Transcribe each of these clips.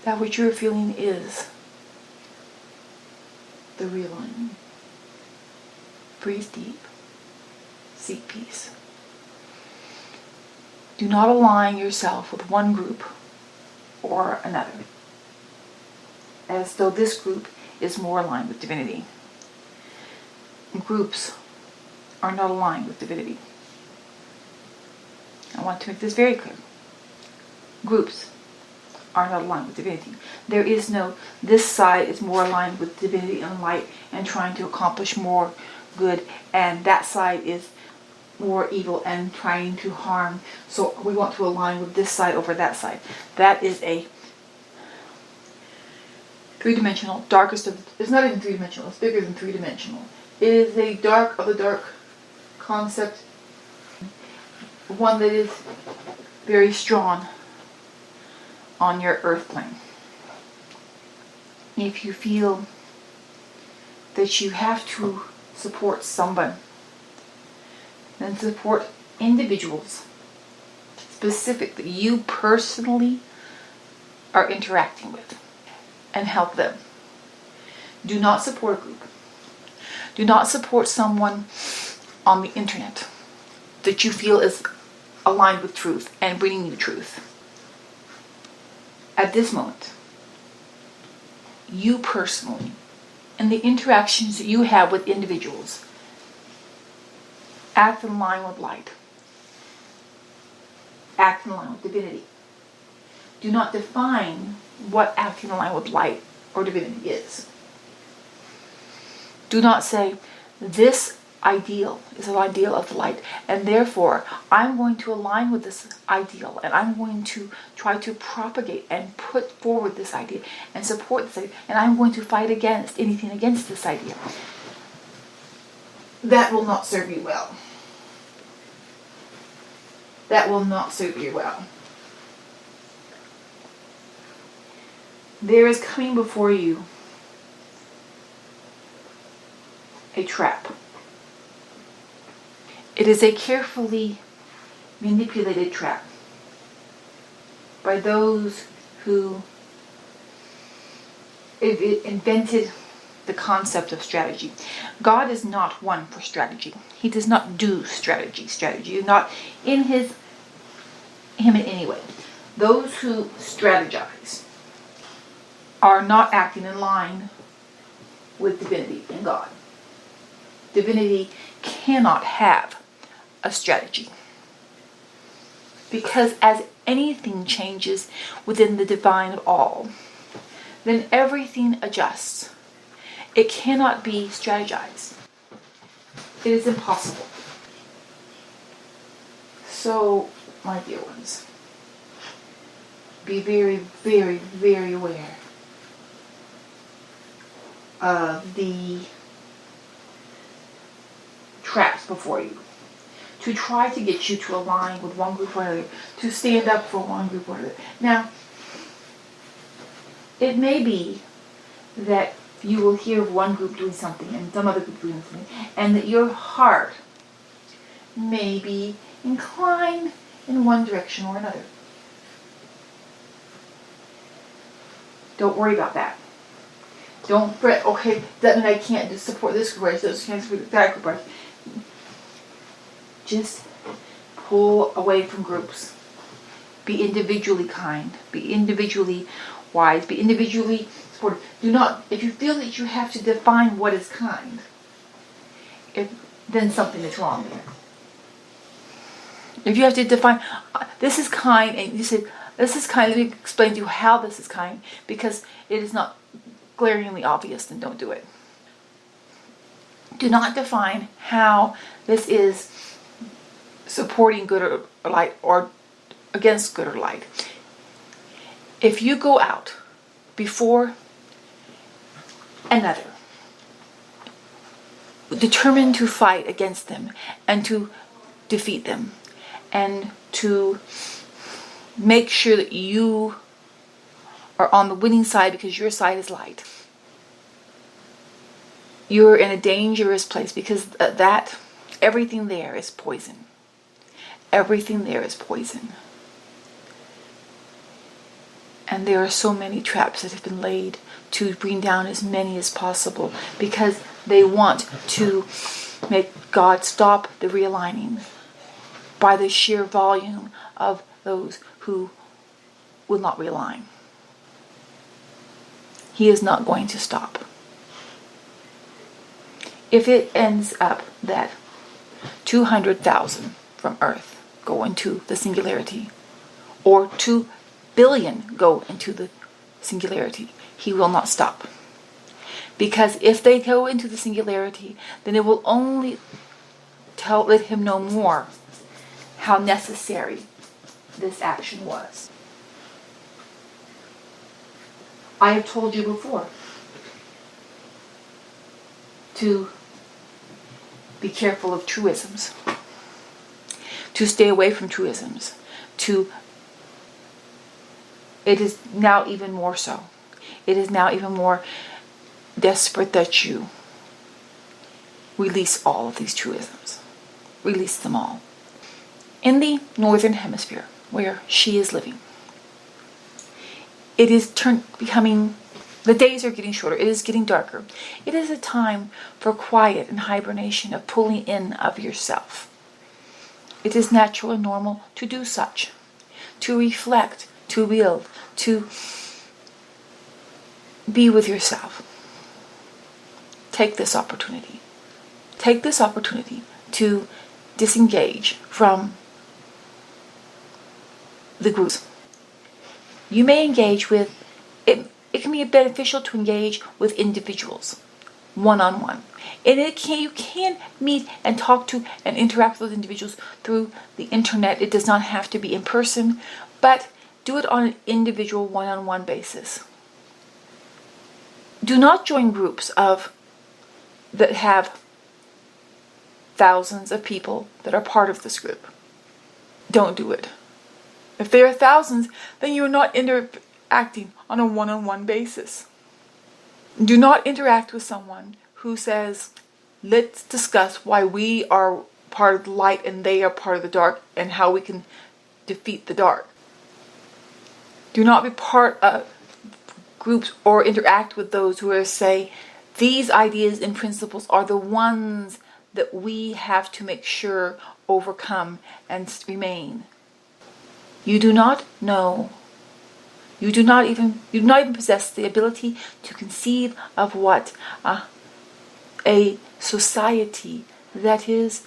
that what you're feeling is the realigning. Breathe deep. Seek peace. Do not align yourself with one group or another, as though this group is more aligned with divinity. Groups are not aligned with divinity. I want to make this very clear. Groups are not aligned with divinity. There is no, this side is more aligned with divinity and light and trying to accomplish more good, and that side is more evil and trying to harm. So we want to align with this side over that side. That is a three-dimensional, darkest of, it's not even three-dimensional, it's bigger than three-dimensional. It is a dark of the dark concept, one that is very strong on your earth plane. If you feel that you have to support someone, then support individuals specifically you personally are interacting with and help them. Do not support a group. Do not support someone on the internet that you feel is aligned with truth and bringing you truth. At this moment, you personally, and the interactions that you have with individuals, act in line with light. Act in line with divinity. Do not define what acting in line with light or divinity is. Do not say, this ideal is an ideal of light, and therefore I'm going to align with this ideal, and I'm going to try to propagate and put forward this idea and support this idea, and I'm going to fight against anything against this idea. That will not serve you well. That will not serve you well. There is coming before you a trap. It is a carefully manipulated trap by those who invented the concept of strategy. God is not one for strategy. He does not do strategy. Strategy is not in him in any way. Those who strategize are not acting in line with divinity and God. Divinity cannot have a strategy, because as anything changes within the divine of all, then everything adjusts. It cannot be strategized. It is impossible. So, my dear ones, be very, very, very aware of the traps before you, to try to get you to align with one group or another, to stand up for one group or another. Now, it may be that you will hear of one group doing something and some other group doing something, and that your heart may be inclined in one direction or another. Don't worry about that. Don't fret, okay, that means I can't just support this group, I just can't support that group. Just pull away from groups. Be individually kind. Be individually wise. Be individually supportive. Do not, if you feel that you have to define what is kind, then something is wrong there. If you have to define, this is kind, and you say, this is kind, let me explain to you how this is kind, because it is not glaringly obvious, then don't do it. Do not define how this is supporting good or light or against good or light. If you go out before another, determined to fight against them and to defeat them and to make sure that you are on the winning side because your side is light, you're in a dangerous place, because that everything there is poison. Everything there is poison. And And there are so many traps that have been laid to bring down as many as possible, because they want to make God stop the realigning by the sheer volume of those who will not realign. He is not going to stop. If it ends up that 200,000 from Earth go into the singularity, or 2 billion go into the singularity, he will not stop. Because if they go into the singularity, then it will only let him know more how necessary this action was. I have told you before to be careful of truisms, to stay away from truisms, it is now even more so. It is now even more desperate that you release all of these truisms. Release them all. In the northern hemisphere, where she is living, it is becoming, the days are getting shorter. It is getting darker. It is a time for quiet and hibernation, of pulling in of yourself. It is natural and normal to do such, to reflect, to build, to be with yourself. Take this opportunity. Take this opportunity to disengage from the groups. You may engage with, it can be beneficial to engage with individuals, one-on-one. And you can meet and talk to and interact with individuals through the internet. It does not have to be in person, but do it on an individual one-on-one basis. Do not join groups that have thousands of people that are part of this group. Don't do it. If there are thousands, then you are not interacting on a one-on-one basis. Do not interact with someone who says, let's discuss why we are part of the light and they are part of the dark, and how we can defeat the dark. Do not be part of groups or interact with those who say, these ideas and principles are the ones that we have to make sure overcome and remain. You do not know. You do not even possess the ability to conceive of what a society that is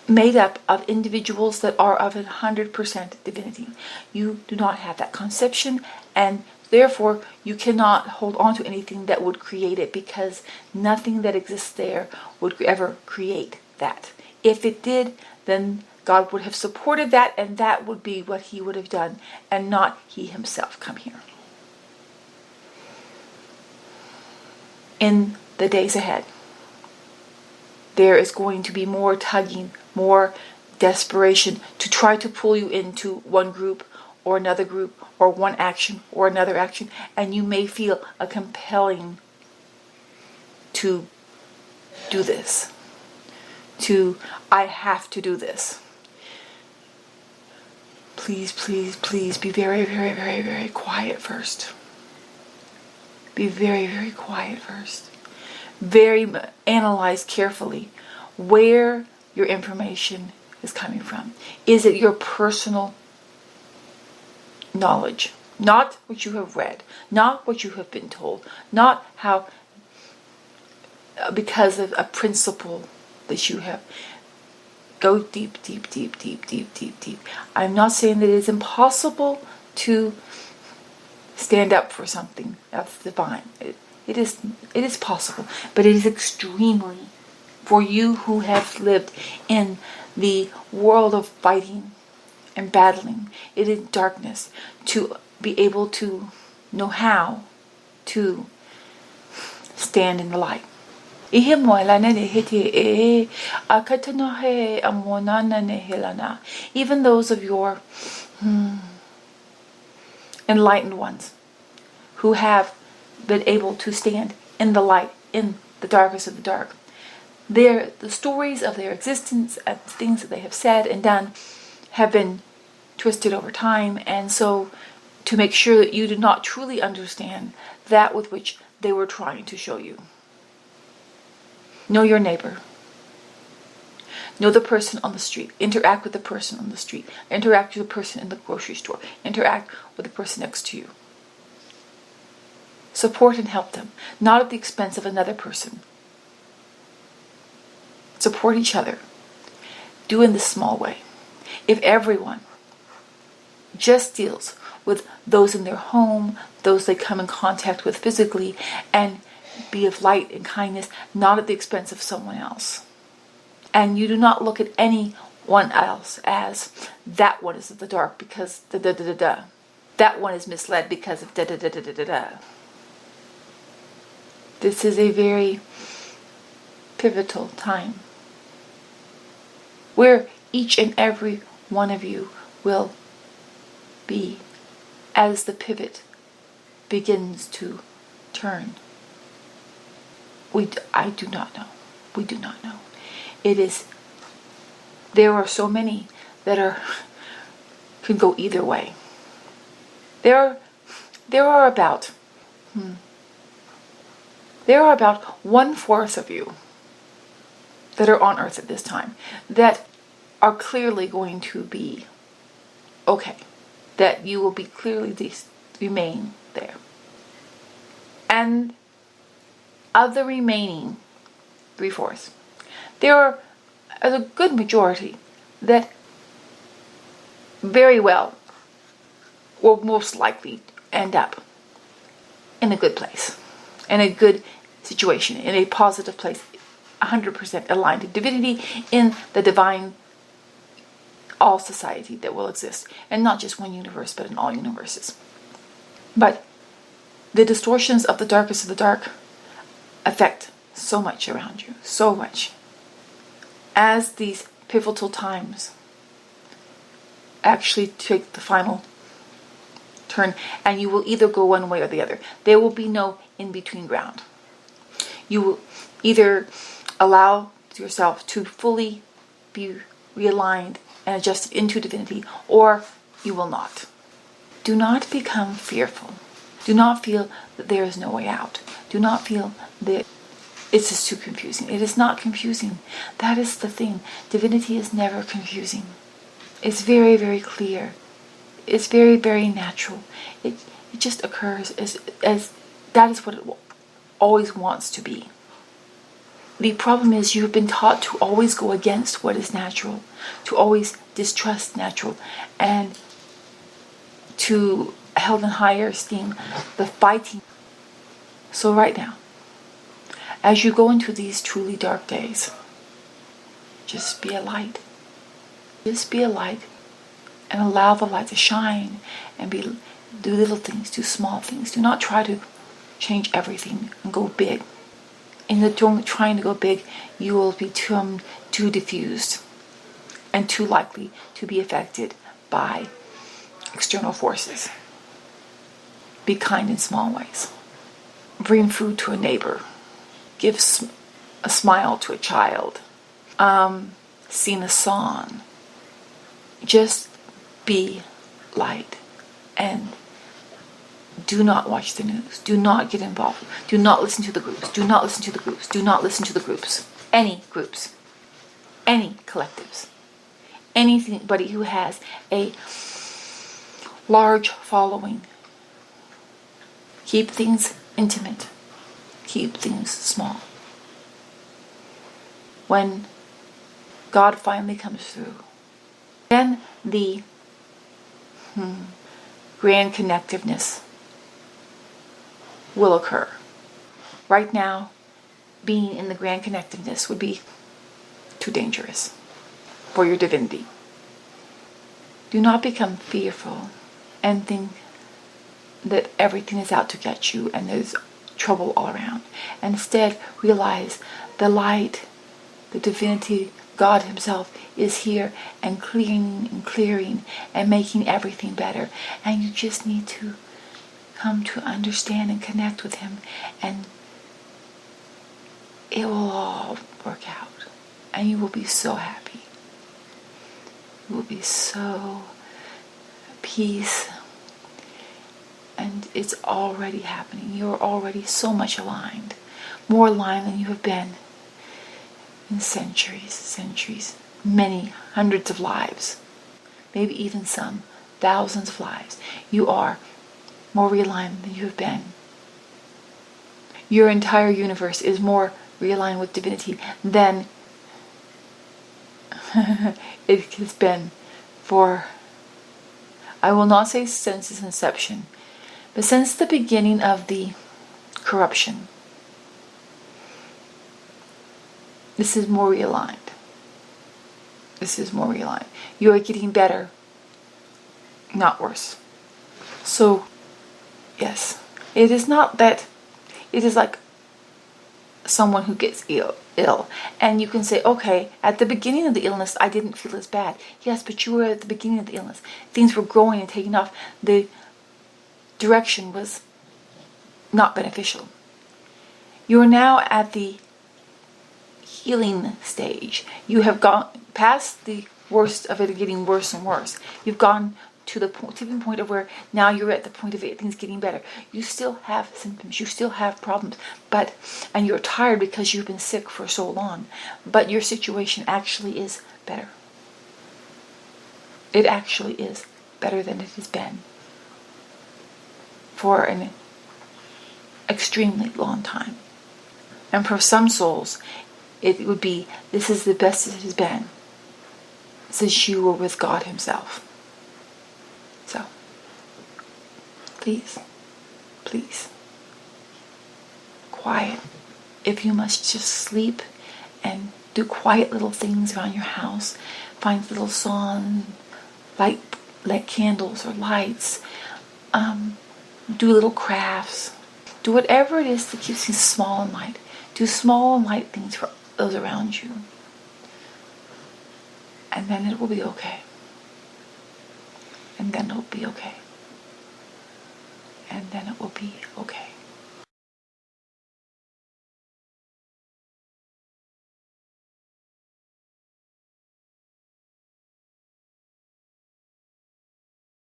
made up of individuals that are of 100% divinity. You do not have that conception, and therefore you cannot hold on to anything that would create it, because nothing that exists there would ever create that. If it did, then God would have supported that, and that would be what he would have done, and not he himself come here. In the days ahead, there is going to be more tugging, more desperation to try to pull you into one group or another group, or one action or another action, and you may feel a compelling to do this. I have to do this. Please, please, please be very, very, very, very quiet first. Be very, very quiet first. Analyze carefully where your information is coming from. Is it your personal knowledge? Not what you have read, not what you have been told, not how, because of a principle that you have. Go deep, deep, deep, deep, deep, deep, deep. I'm not saying that it is impossible to stand up for something that's divine. It is possible, but it is extremely, for you who have lived in the world of fighting and battling, it is darkness, to be able to know how to stand in the light. Even those of your enlightened ones who have been able to stand in the light, in the darkest of the dark, the stories of their existence and the things that they have said and done have been twisted over time, and so to make sure that you do not truly understand that with which they were trying to show you. Know your neighbor. Know the person on the street. Interact with the person on the street. Interact with the person in the grocery store. Interact with the person next to you. Support and help them, not at the expense of another person. Support each other. Do in this small way. If everyone just deals with those in their home, those they come in contact with physically, and be of light and kindness, not at the expense of someone else. And you do not look at anyone else as, that one is of the dark because da-da-da-da-da. That one is misled because of da-da-da-da-da-da. This is a very pivotal time where each and every one of you will be as the pivot begins to turn. I do not know. We do not know. There are so many that can go either way. There are about 1/4 of you that are on earth at this time that are clearly going to be okay. That you will be clearly remain there. And of the remaining 3/4, there are a good majority that very well will most likely end up in a good place, in a good situation, in a positive place, 100% aligned to divinity, in the divine all society that will exist, and not just one universe, but in all universes. But the distortions of the darkest of the dark affect so much around you, so much. As these pivotal times actually take the final turn, and you will either go one way or the other. There will be no in-between ground. You will either allow yourself to fully be realigned and adjusted into divinity, or you will not. Do not become fearful. Do not feel that there is no way out. Do not feel that it's just too confusing. It is not confusing. That is the thing. Divinity is never confusing. It's very, very clear. It's very, very natural. It just occurs as that is what it always wants to be. The problem is you have been taught to always go against what is natural, to always distrust natural, and to held in higher esteem the fighting. So right now, as you go into these truly dark days, just be a light. Just be a light and allow the light to shine and do little things, do small things. Do not try to change everything and go big. In the trying to go big, you will become too diffused and too likely to be affected by external forces. Be kind in small ways. Bring food to a neighbor. Give a smile to a child. Sing a song. Just be light, and do not watch the news. Do not get involved. Do not listen to the groups. Do not listen to the groups. Do not listen to the groups. Any groups. Any collectives. Anybody who has a large following. Keep things intimate. Keep things small. When God finally comes through, then the grand connectiveness will occur. Right now, being in the grand connectiveness would be too dangerous for your divinity. Do not become fearful and think that everything is out to get you and there's trouble all around. And instead, realize the light, the divinity, God himself is here and clearing and making everything better. And you just need to come to understand and connect with him, and it will all work out. And you will be so happy. You will be so at peace it's already happening. You're already so much aligned. More aligned than you have been in centuries, many hundreds of lives, maybe even some thousands of lives. You are more realigned than you have been. Your entire universe is more realigned with divinity than it has been for, I will not say since its inception, but since the beginning of the corruption. This is more realigned. This is more realigned. You are getting better, not worse. So, yes, it is not that, it is like someone who gets ill. And you can say, okay, at the beginning of the illness, I didn't feel as bad. Yes, but you were at the beginning of the illness. Things were growing and taking off. The direction was not beneficial. You are now at the healing stage. You have gone past the worst of it getting worse and worse. You've gone to the tipping point of where now you're at the point of it, things getting better. You still have symptoms, you still have problems, and you're tired because you've been sick for so long, but your situation actually is better. It actually is better than it has been for an extremely long time. And for some souls, it would be, this is the best it has been since you were with God Himself. So, please, quiet. If you must just sleep and do quiet little things around your house, find little songs, light candles or lights, do little crafts, do whatever it is that keeps you small and light. Do small and light things for those around you. And then it will be okay. And then it'll be okay. And then it will be okay.